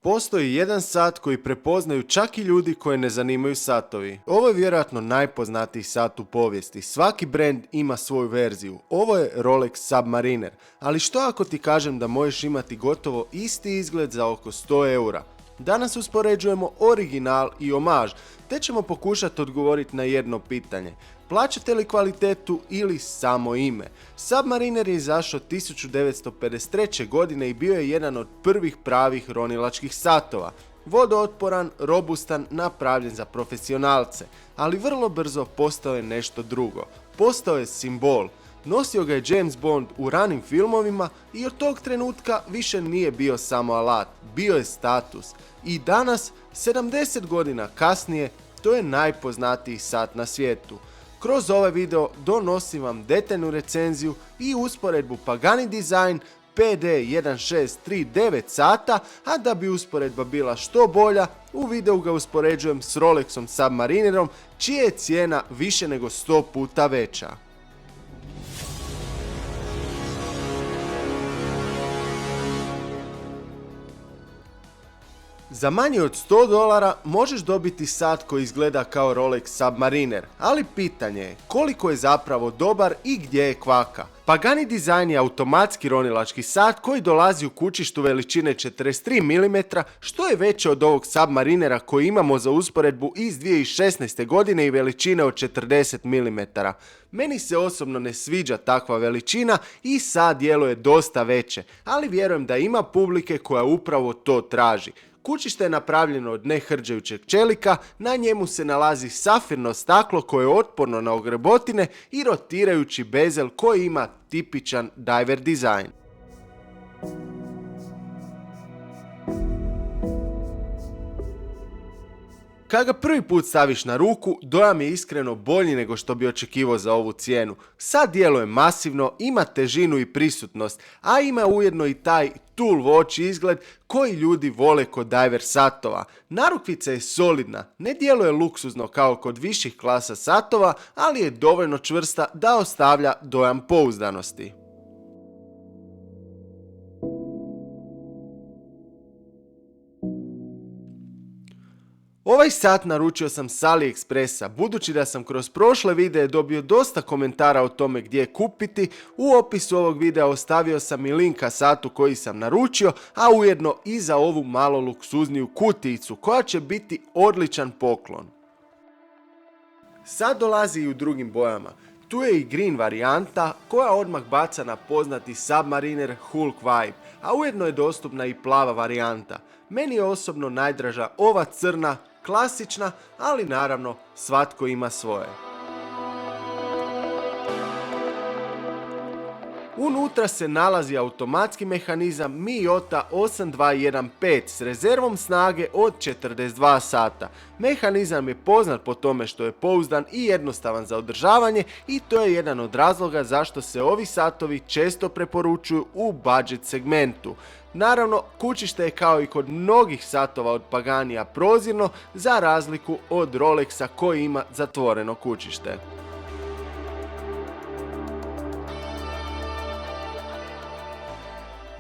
Postoji jedan sat koji prepoznaju čak i ljudi koje ne zanimaju satovi. Ovo je vjerojatno najpoznatiji sat u povijesti. Svaki brand ima svoju verziju. Ovo je Rolex Submariner. Ali što ako ti kažem da možeš imati gotovo isti izgled za oko 100 eura? Danas uspoređujemo original i omaž, te ćemo pokušati odgovoriti na jedno pitanje. Plaćate li kvalitetu ili samo ime? Submariner je izašao 1953. godine i bio je jedan od prvih pravih ronilačkih satova. Vodootporan, robustan, napravljen za profesionalce, ali vrlo brzo postao je nešto drugo. Postao je simbol. Nosio ga je James Bond u ranim filmovima i od tog trenutka više nije bio samo alat, bio je status. I danas, 70 godina kasnije, to je najpoznatiji sat na svijetu. Kroz ovaj video donosim vam detaljnu recenziju i usporedbu Pagani Design PD1639 sata, a da bi usporedba bila što bolja, u videu ga uspoređujem s Rolexom Submarinerom, čija je cijena više nego 100 puta veća. Za manje od $100 možeš dobiti sat koji izgleda kao Rolex Submariner, ali pitanje je koliko je zapravo dobar i gdje je kvaka. Pagani Design je automatski ronilački sat koji dolazi u kućištu veličine 43 mm, što je veće od ovog Submarinera koji imamo za usporedbu iz 2016. godine i veličine od 40 mm. Meni se osobno ne sviđa takva veličina i sat djeluje dosta veće, ali vjerujem da ima publike koja upravo to traži. Kućište je napravljeno od nehrđajućeg čelika, na njemu se nalazi safirno staklo koje je otporno na ogrebotine i rotirajući bezel koji ima tipičan diver dizajn. Kad ga prvi put staviš na ruku, dojam je iskreno bolji nego što bi očekivao za ovu cijenu. Sad djeluje masivno, ima težinu i prisutnost, a ima ujedno i taj tool watch izgled koji ljudi vole kod diver satova. Narukvica je solidna, ne djeluje luksuzno kao kod viših klasa satova, ali je dovoljno čvrsta da ostavlja dojam pouzdanosti. Ovaj sat naručio sam s AliExpressa, budući da sam kroz prošle videe dobio dosta komentara o tome gdje kupiti. U opisu ovog videa ostavio sam i link ka satu koji sam naručio, a ujedno i za ovu malo luksuzniju kutijicu koja će biti odličan poklon. Sat dolazi i u drugim bojama. Tu je i green varijanta koja odmah baca na poznati Submariner Hulk vibe, a ujedno je dostupna i plava varijanta. Meni je osobno najdraža ova crna, klasična, ali naravno svatko ima svoje. Unutra se nalazi automatski mehanizam Miyota 8215 s rezervom snage od 42 sata. Mehanizam je poznat po tome što je pouzdan i jednostavan za održavanje i to je jedan od razloga zašto se ovi satovi često preporučuju u budget segmentu. Naravno, kućište je kao i kod mnogih satova od Paganija prozirno, za razliku od Rolexa koji ima zatvoreno kućište.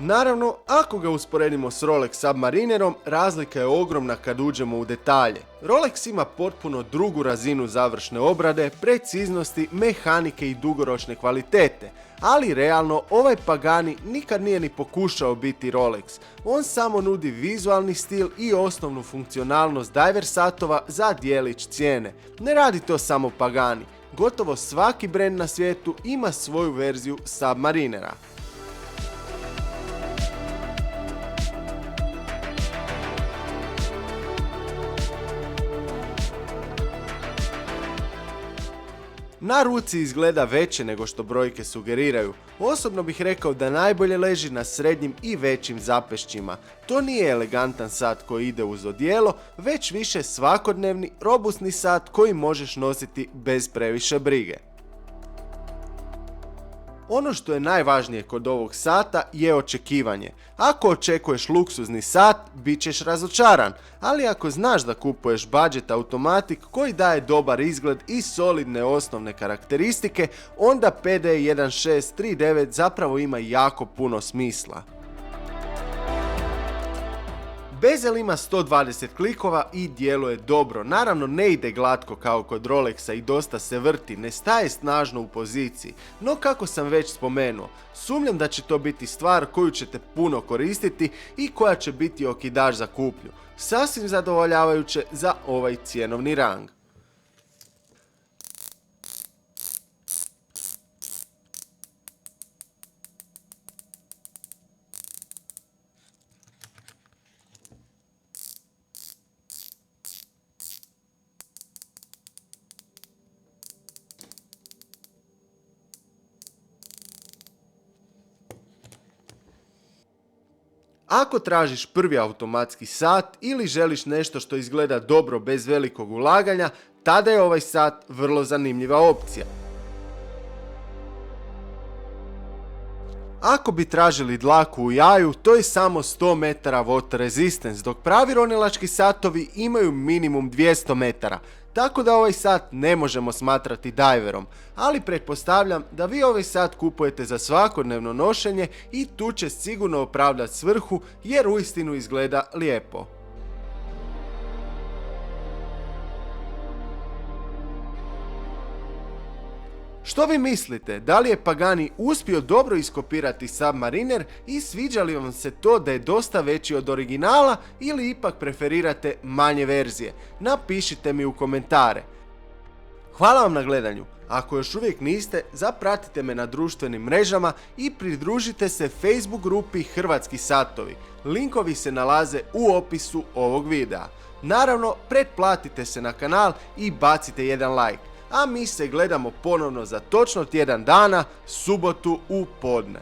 Naravno, ako ga usporedimo s Rolex Submarinerom, razlika je ogromna kad uđemo u detalje. Rolex ima potpuno drugu razinu završne obrade, preciznosti, mehanike i dugoročne kvalitete, ali realno ovaj Pagani nikad nije ni pokušao biti Rolex. On samo nudi vizualni stil i osnovnu funkcionalnost diver satova za djelić cijene. Ne radi to samo Pagani, gotovo svaki brand na svijetu ima svoju verziju Submarinera. Na ruci izgleda veće nego što brojke sugeriraju. Osobno bih rekao da najbolje leži na srednjim i većim zapešćima. To nije elegantan sat koji ide uz odijelo, već više svakodnevni, robustni sat koji možeš nositi bez previše brige. Ono što je najvažnije kod ovog sata je očekivanje. Ako očekuješ luksuzni sat, bit ćeš razočaran, ali ako znaš da kupuješ budget automatik koji daje dobar izgled i solidne osnovne karakteristike, onda PD1639 zapravo ima jako puno smisla. Bezel ima 120 klikova i djeluje dobro. Naravno ne ide glatko kao kod Rolexa i dosta se vrti, ne staje snažno u poziciji. No kako sam već spomenuo, sumnjam da će to biti stvar koju ćete puno koristiti i koja će biti okidač za kupnju. Sasvim zadovoljavajuće za ovaj cjenovni rang. Ako tražiš prvi automatski sat ili želiš nešto što izgleda dobro bez velikog ulaganja, tada je ovaj sat vrlo zanimljiva opcija. Ako bi tražili dlaku u jaju, to je samo 100 metara water resistance, dok pravi ronilački satovi imaju minimum 200 metara, tako da ovaj sat ne možemo smatrati diverom, ali pretpostavljam da vi ovaj sat kupujete za svakodnevno nošenje i tu će sigurno opravdati svrhu jer uistinu izgleda lijepo. Što vi mislite, da li je Pagani uspio dobro iskopirati Submariner i sviđa li vam se to da je dosta veći od originala ili ipak preferirate manje verzije? Napišite mi u komentare. Hvala vam na gledanju. Ako još uvijek niste, zapratite me na društvenim mrežama i pridružite se Facebook grupi Hrvatski satovi. Linkovi se nalaze u opisu ovog videa. Naravno, pretplatite se na kanal i bacite jedan like. A mi se gledamo ponovno za točno tjedan dana, subotu u podne.